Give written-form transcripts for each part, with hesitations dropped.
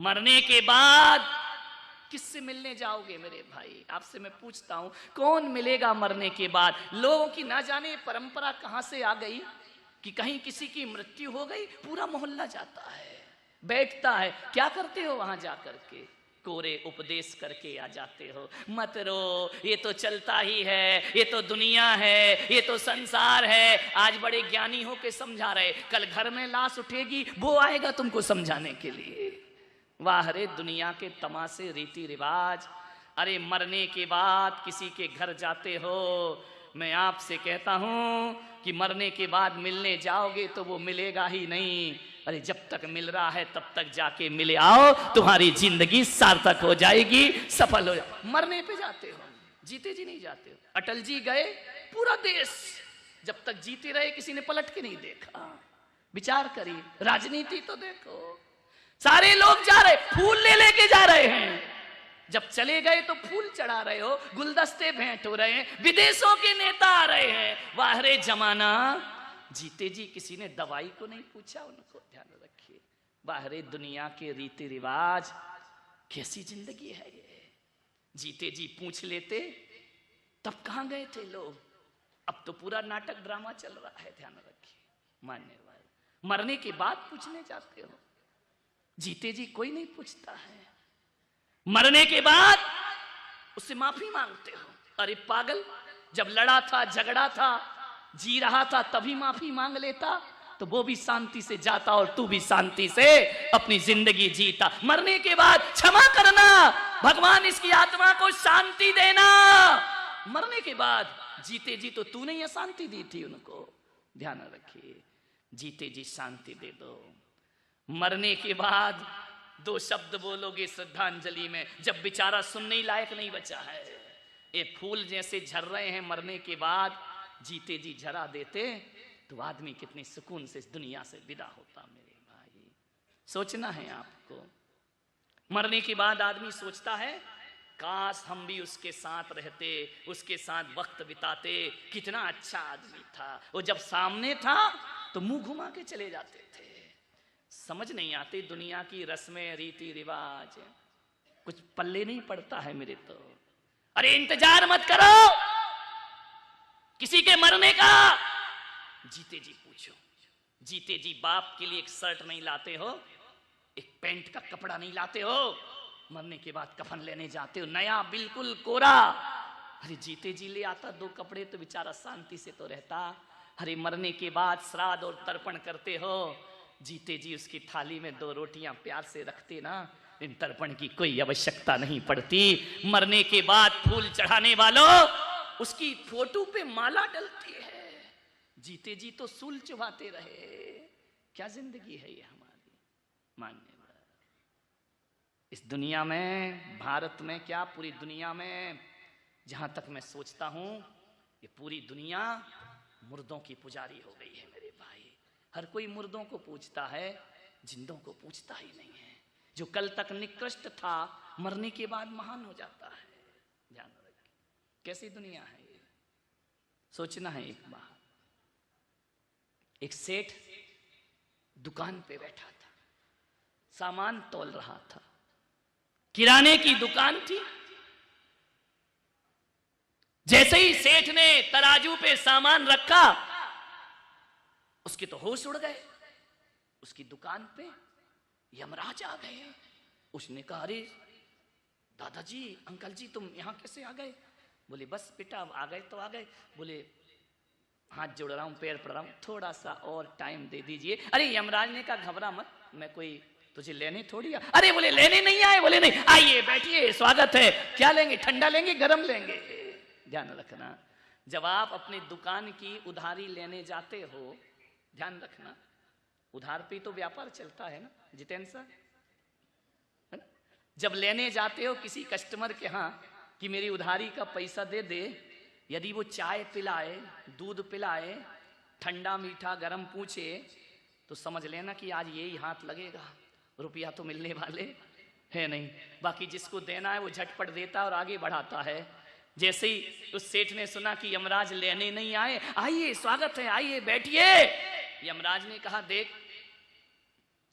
मरने के बाद किससे मिलने जाओगे मेरे भाई? आपसे मैं पूछता हूं, कौन मिलेगा मरने के बाद? लोगों की ना जाने परंपरा कहां से आ गई कि कहीं किसी की मृत्यु हो गई, पूरा मोहल्ला जाता है, बैठता है। क्या करते हो वहां जाकर के? कोरे उपदेश करके आ जाते हो, मत रो, ये तो चलता ही है, ये तो दुनिया है, ये तो संसार है। आज बड़े ज्ञानी हो के समझा रहे, कल घर में लाश उठेगी, वो आएगा तुमको समझाने के लिए। वाह रे दुनिया के तमाशे, रीति रिवाज। अरे मरने के बाद किसी के घर जाते हो, मैं आपसे कहता हूं कि मरने के बाद मिलने जाओगे तो वो मिलेगा ही नहीं। अरे जब तक मिल रहा है तब तक जाके मिले आओ, तुम्हारी जिंदगी सार्थक हो जाएगी, सफल हो जाएगी। मरने पे जाते हो, जीते जी नहीं जाते हो। अटल जी गए, पूरा देश जब तक जीते रहे किसी ने पलट के नहीं देखा। विचार करिए, राजनीति तो देखो, सारे लोग जा रहे, फूल ले लेके जा रहे हैं, जब चले गए तो फूल चढ़ा रहे हो, गुलदस्ते भेंट हो रहे हैं, विदेशों के नेता आ रहे हैं। वाह रे जमाना, जीते जी किसी ने दवाई को नहीं पूछा उनको। ध्यान रखिए, वाह रे दुनिया के रीति रिवाज, कैसी जिंदगी है ये। जीते जी पूछ लेते तब कहां गए थे लोग? अब तो पूरा नाटक ड्रामा चल रहा है। ध्यान रखिए, मानने वाले, मरने के बाद पूछने जाते हो, जीते जी कोई नहीं पूछता है। मरने के बाद उससे माफी मांगते हो। अरे पागल, जब लड़ा था, झगड़ा था, जी रहा था, तभी माफी मांग लेता तो वो भी शांति से जाता और तू भी शांति से अपनी जिंदगी जीता। मरने के बाद क्षमा करना, भगवान इसकी आत्मा को शांति देना। मरने के बाद जीते जी तो तूने ही अशांति दी थी उनको। ध्यान रखिए, जीते जी शांति दे दो। मरने के बाद दो शब्द बोलोगे श्रद्धांजलि में, जब बेचारा सुनने ही लायक नहीं बचा है। ये फूल जैसे झर रहे हैं, मरने के बाद जीते जी झरा देते तो आदमी कितने सुकून से इस दुनिया से विदा होता। मेरे भाई, सोचना है आपको। मरने के बाद आदमी सोचता है, काश हम भी उसके साथ रहते, उसके साथ वक्त बिताते, कितना अच्छा आदमी था। वो जब सामने था तो मुंह घुमा के चले जाते थे। समझ नहीं आती दुनिया की रस्में, रीति रिवाज, कुछ पल्ले नहीं पड़ता है मेरे तो। अरे इंतजार मत करो किसी के मरने का, जीते जी पूछो। जीते जी बाप के लिए एक शर्ट नहीं लाते हो, एक पैंट का कपड़ा नहीं लाते हो, मरने के बाद कफन लेने जाते हो नया बिल्कुल कोरा। अरे जीते जी ले आता दो कपड़े तो बेचारा शांति से तो रहता। अरे मरने के बाद श्राद्ध और तर्पण करते हो, जीते जी उसकी थाली में दो रोटियां प्यार से रखते ना, इन तर्पण की कोई आवश्यकता नहीं पड़ती। मरने के बाद फूल चढ़ाने वालों, उसकी फोटो पे माला डलती है, जीते जी तो सूल चुभाते रहे। क्या जिंदगी है ये हमारी, मानने वाला। इस दुनिया में, भारत में क्या पूरी दुनिया में, जहां तक मैं सोचता हूं ये पूरी दुनिया मुर्दों की पुजारी हो गई है मेरे भाई। हर कोई मुर्दों को पूछता है, जिंदों को पूछता ही नहीं है। जो कल तक निकृष्ट था, मरने के बाद महान हो जाता है। ध्यान रखिए, कैसी दुनिया है ये, सोचना है एक बार। एक सेठ दुकान पे बैठा था, सामान तौल रहा था, किराने की दुकान थी। जैसे ही सेठ ने तराजू पे सामान रखा, उसके तो होश उड़ गए। उसकी दुकान पे यमराज आ गए। उसने कहा, अरे दादाजी, अंकल जी, तुम यहां कैसे आ गए? बोले बस बेटा आ गए तो आ गए। बोले हाथ जोड़ रहा हूं, पैर पड़ रहा हूं, थोड़ा सा और टाइम दे दीजिए। अरे यमराज ने कहा, घबरा मत, मैं कोई तुझे लेने थोड़ी आ। अरे बोले लेने नहीं आए? बोले नहीं, आइए बैठिए, स्वागत है। क्या लेंगे, ठंडा लेंगे, गरम लेंगे? ध्यान रखना, जब आप अपनी दुकान की उधारी लेने जाते हो, ध्यान रखना, उधार पे तो व्यापार चलता है ना जितेंद्र सर, है ना? जब लेने जाते हो किसी कस्टमर के यहाँ कि मेरी उधारी का पैसा दे दे, यदि वो चाय पिलाए, दूध पिलाए, ठंडा मीठा गरम पूछे, तो समझ लेना कि आज यही हाथ लगेगा, रुपया तो मिलने वाले है नहीं। बाकी जिसको देना है वो झटपट देता और आगे बढ़ाता है। जैसे ही उस सेठ ने सुना कि यमराज लेने नहीं आए, आइए स्वागत है, आइए बैठिए। यमराज ने कहा, देख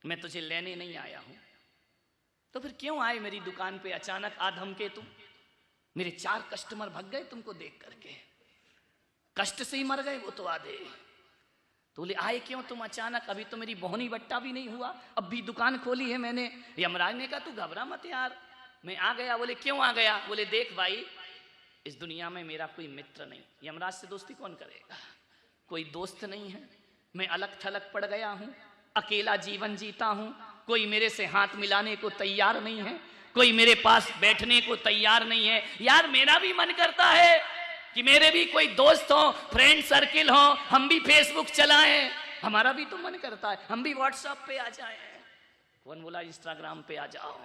मैं तुझे लेने नहीं आया हूं, तो फिर क्यों आए मेरी दुकान पे अचानक आधम के तुम? मेरे 4 कस्टमर भाग गए तुमको देख करके, कष्ट से ही मर गए वो तो आधे। तो बोले आए क्यों तुम अचानक? अभी तो मेरी बोहनी बट्टा भी नहीं हुआ, अब भी दुकान खोली है मैंने। यमराज ने कहा तू घबरा मत यार, मैं आ गया। बोले क्यों आ गया? बोले देख भाई, इस दुनिया में मेरा कोई मित्र नहीं, यमराज से दोस्ती कौन करेगा? कोई दोस्त नहीं है, मैं अलग थलग पड़ गया हूं, अकेला जीवन जीता हूं, कोई मेरे से हाथ मिलाने को तैयार नहीं है, कोई मेरे पास बैठने को तैयार नहीं है। यार मेरा भी मन करता है कि मेरे भी कोई दोस्त हो, फ्रेंड सर्किल हो, हम भी फेसबुक चलाएं, हमारा भी तो मन करता है हम भी व्हाट्सएप पे आ जाएं। कौन बोला इंस्टाग्राम पे आ जाओ?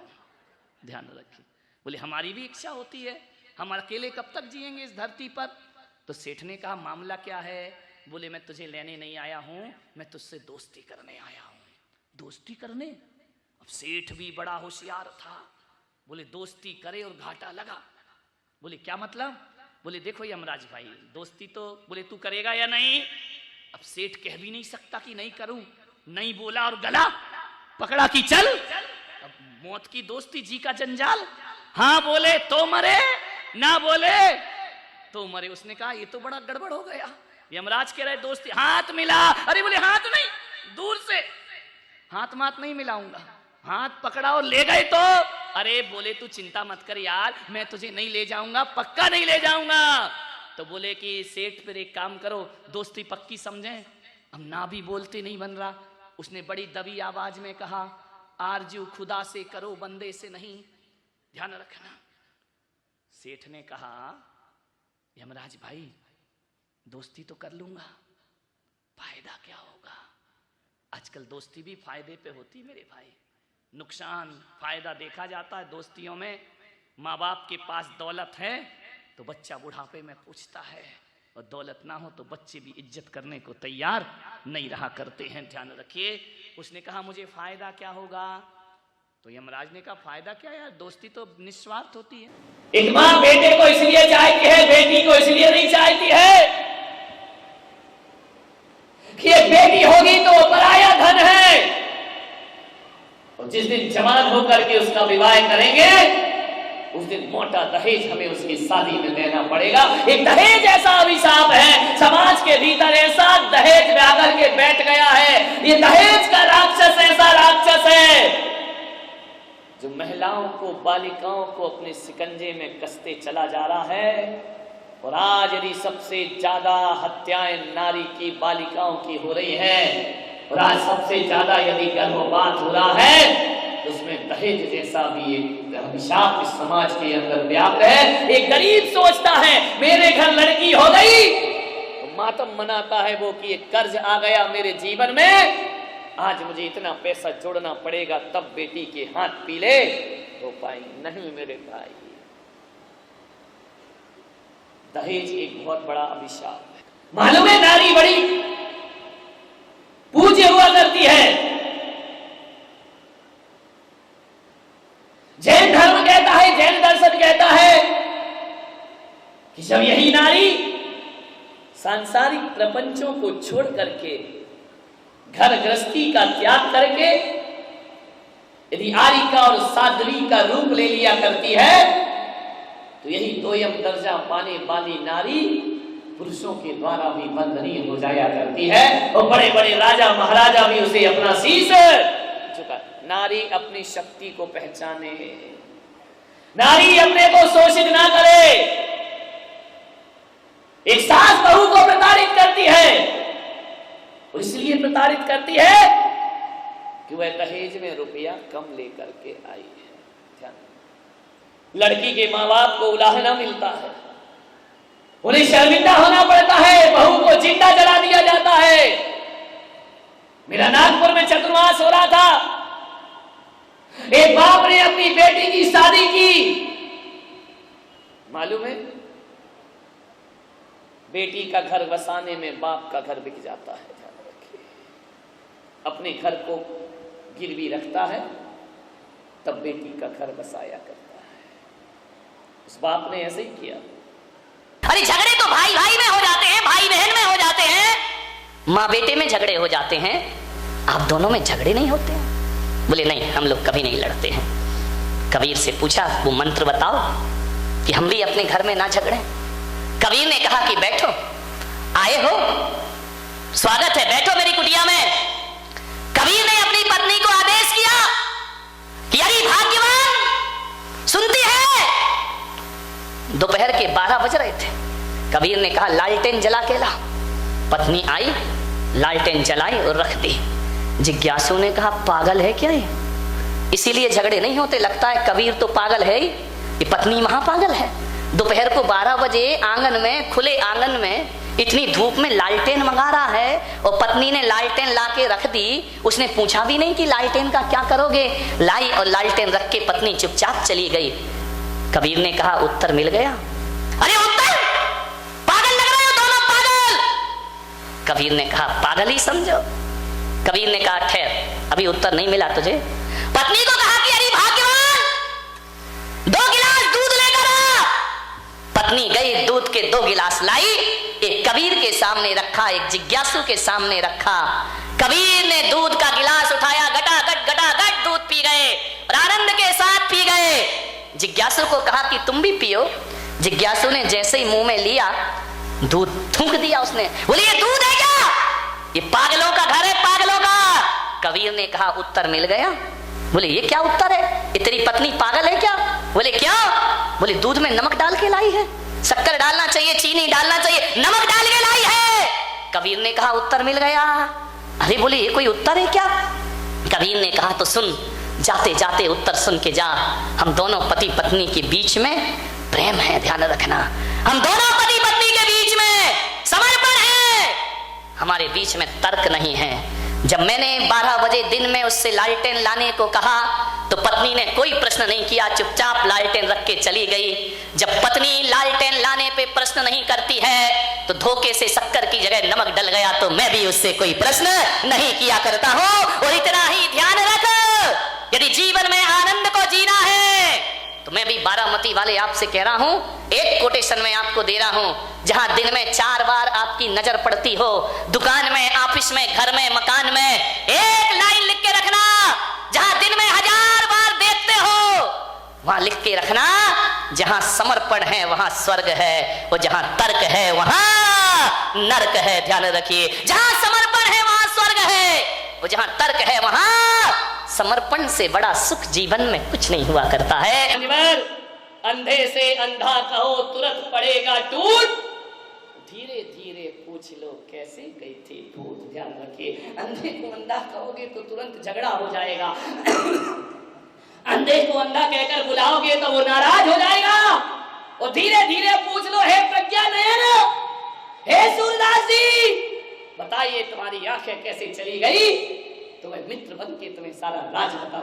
ध्यान रखिए। बोले हमारी भी इच्छा होती है, हम अकेले कब तक जिएंगे इस धरती पर? तो सेठ ने कहा मामला क्या है? बोले मैं तुझे लेने नहीं आया हूं, मैं तुझसे दोस्ती करने आया हूं। दोस्ती करने? अब सेठ भी बड़ा होशियार था, बोले दोस्ती करे और घाटा लगा। बोले क्या मतलब? बोले देखो यमराज भाई, दोस्ती तो बोले तू करेगा या नहीं? अब सेठ कह भी नहीं सकता कि नहीं करूं, नहीं बोला और गला पकड़ा कि चल। अब मौत की दोस्ती, जी का जंजाल। हाँ बोले तो मरे, ना बोले तो मरे। उसने कहा ये तो बड़ा गड़बड़ हो गया। यमराज कह रहे दोस्ती, हाथ मिला। अरे बोले हाथ नहीं, दूर से हाथ मात नहीं मिलाऊंगा। हाथ पकड़ा और ले गए तो? अरे बोले तू चिंता मत कर यार, मैं तुझे नहीं ले जाऊंगा, पक्का नहीं ले जाऊंगा। तो बोले कि सेठ फिर एक काम करो, दोस्ती पक्की समझें। हम ना भी बोलते नहीं बन रहा। उसने बड़ी दबी आवाज में कहा आरजू खुदा से करो, बंदे से नहीं। ध्यान रखना। सेठ ने कहा यमराज भाई दोस्ती तो कर लूंगा, फायदा क्या होगा? आजकल दोस्ती भी फायदे पे होती मेरे भाई, नुकसान फायदा देखा जाता है दोस्तियों में। माँ बाप के पास दौलत है तो बच्चा बुढ़ापे में पूछता है, और दौलत ना हो तो बच्चे भी इज्जत करने को तैयार नहीं रहा करते हैं। ध्यान रखिए। उसने कहा मुझे फायदा क्या होगा? तो यमराज ने कहा फायदा क्या यार, दोस्ती तो निस्वार्थ होती है। एक माँ बेटे को इसलिए चाहती है, बेटी को इसलिए नहीं चाहती है कि एक बेटी होगी तो वो पराया धन है, और जिस दिन जवान होकर के उसका विवाह करेंगे उस दिन मोटा दहेज हमें उसकी शादी में देना पड़ेगा। एक दहेज ऐसा अभिशाप है समाज के भीतर, ऐसा दहेज में आकर के बैठ गया है। ये दहेज का राक्षस ऐसा राक्षस है जो महिलाओं को, बालिकाओं को अपने शिकंजे में कसते चला जा रहा है। और आज यदि सबसे ज्यादा हत्याएं नारी की, बालिकाओं की हो रही है, और आज सबसे ज्यादा यदि गर्भपात हो रहा है, तो उसमें दहेज जैसा भी एक अभिशाप इस समाज के अंदर व्याप्त है। एक गरीब सोचता है मेरे घर लड़की हो गई तो मातम मनाता है वो कि एक कर्ज आ गया मेरे जीवन में, आज मुझे इतना पैसा जोड़ना पड़ेगा तब बेटी के हाथ पीले हो पाएंगे। नहीं मेरे भाई, दहेज एक बहुत बड़ा अभिशाप है। मालूम है नारी बड़ी पूज्य हुआ करती है। जैन धर्म कहता है, जैन दर्शन कहता है कि जब यही नारी सांसारिक प्रपंचों को छोड़ करके, घर गृहस्थी का त्याग करके यदि आरिका और साध्वी का रूप ले लिया करती है, तो यही दोयम दर्जा पाने वाली नारी पुरुषों के द्वारा भी बंधनीय हो जाया करती है, और बड़े बड़े राजा महाराजा भी उसे अपना शीश झुका। नारी अपनी शक्ति को पहचाने, नारी अपने को शोषित ना करे। एक सास बहू को प्रताड़ित करती है, और इसलिए प्रताड़ित करती है कि वह दहेज में रुपया कम लेकर के आई है। लड़की के माँ बाप को उलाहना मिलता है, उन्हें शर्मिंदा होना पड़ता है, बहू को जिंदा जला दिया जाता है। मेरा नागपुर में चतुर्मास हो रहा था, एक बाप ने अपनी बेटी की शादी की। मालूम है बेटी का घर बसाने में बाप का घर बिक जाता है। ध्यान रखिए, अपने घर को गिरवी रखता है तब बेटी का घर बसाया करता है। उस बाप ने ऐसे ही किया। अरे झगड़े तो भाई भाई में हो जाते हैं, भाई बहन में हो जाते हैं, माँ बेटे में झगड़े हो जाते हैं, आप दोनों में झगड़े नहीं होते हैं? बोले नहीं, हम लोग कभी नहीं लड़ते हैं। कबीर से पूछा वो मंत्र बताओ कि हम भी अपने घर में ना झगड़े। कबीर ने कहा कि बैठो, आए हो, स्वागत है, बैठो मेरी कुटिया में। कबीर ने अपनी पत्नी को आदेश किया कि अरे भाग्यवान, सुनती है? दोपहर के 12 बज रहे थे। कबीर ने कहा लालटेन जला के ला। पत्नी आई, लालटेन जलाई और रख दी। जिज्ञासु ने कहा पागल है क्या ये, इसीलिए झगड़े नहीं होते? लगता है कबीर तो पागल है ही, ये पत्नी महापागल है। दोपहर को 12 बजे आंगन में, खुले आंगन में इतनी धूप में लालटेन मंगा रहा है और पत्नी ने लालटेन लाके रख दी। उसने पूछा भी नहीं कि लालटेन का क्या करोगे, लाई और लालटेन रख के पत्नी चुपचाप चली गई। कबीर ने कहा उत्तर मिल गया। अरे उत्तर, पागल लग रहे हो दोनों, पागल। कबीर ने कहा पागल ही समझो। कबीर ने कहा ठहर, अभी उत्तर नहीं मिला तुझे। पत्नी को कहा कि अरे भाग्यवान, 2 गिलास दूध लेकर आ। पत्नी गई, दूध के 2 गिलास लाई, एक कबीर के सामने रखा, एक जिज्ञासु के सामने रखा। कबीर ने दूध का गिलास उठाया, गटागट दूध पी गए और आनंद के साथ पी गए। जिज्ञासु को कहा कि तुम भी पियो। जिज्ञासु ने जैसे ही मुंह में लिया, दूध थूक दिया उसने। बोले ये दूध है क्या? ये पागलों का घर है, पागलों का। कबीर ने कहा उत्तर मिल गया। बोले ये क्या उत्तर है, ये तेरी पत्नी पागल है क्या? बोले क्या? बोले दूध में नमक डाल के लाई है, शक्कर डालना चाहिए, चीनी डालना चाहिए, नमक डाल के लाई है। कबीर ने कहा उत्तर मिल गया। अरे बोले ये कोई उत्तर है क्या? कबीर ने कहा तो सुन, जाते जाते उत्तर सुन के जा। हम दोनों पति पत्नी के बीच में प्रेम है, ध्यान रखना। हम दोनों पति पत्नी के बीच में समर्पण है, हमारे बीच में तर्क नहीं है। जब मैंने 12 बजे दिन में उससे लालटेन लाने को कहा तो पत्नी ने कोई प्रश्न नहीं किया, चुपचाप लालटेन रख के चली गई। जब पत्नी लालटेन लाने पे प्रश्न नहीं करती है तो धोखे से शक्कर की जगह नमक डल गया तो मैं भी उससे कोई प्रश्न नहीं किया करता हूं। और इतना ही ध्यान रख, यदि जीवन में आनंद को जीना है तो मैं भी बारामती वाले आपसे कह रहा हूं, एक कोटेशन में आपको दे रहा हूं। जहां दिन में 4 बार आपकी नजर पड़ती हो, दुकान में, ऑफिस में, घर में, मकान में, एक लाइन लिख के रखना। जहां दिन में 1000 बार देखते हो, वहां लिख के रखना, जहां समर्पण है वहां स्वर्ग है, और जहां तर्क है वहां नरक है। ध्यान रखिए, जहां समर्पण है वहां स्वर्ग है, और जहां तर्क है वहां समर्पण से बड़ा सुख जीवन में कुछ नहीं हुआ करता है। अंधे से अंधा कहो तुरंत पड़ेगा टूट, धीरे धीरे पूछ लो कैसे गई थी भूत। ध्यान रखिए, अंधे को अंधा कहोगे तो तुरंत झगड़ा हो जाएगा। अंधे को अंधा कहकर बुलाओगे तो वो नाराज हो जाएगा। और धीरे धीरे पूछ लो, हे प्रज्ञा नयन, हे सूरदास जी, बताइए तुम्हारी आंखें कैसे चली गई? तो मैं मित्र बन के तुम्हें सारा राज बता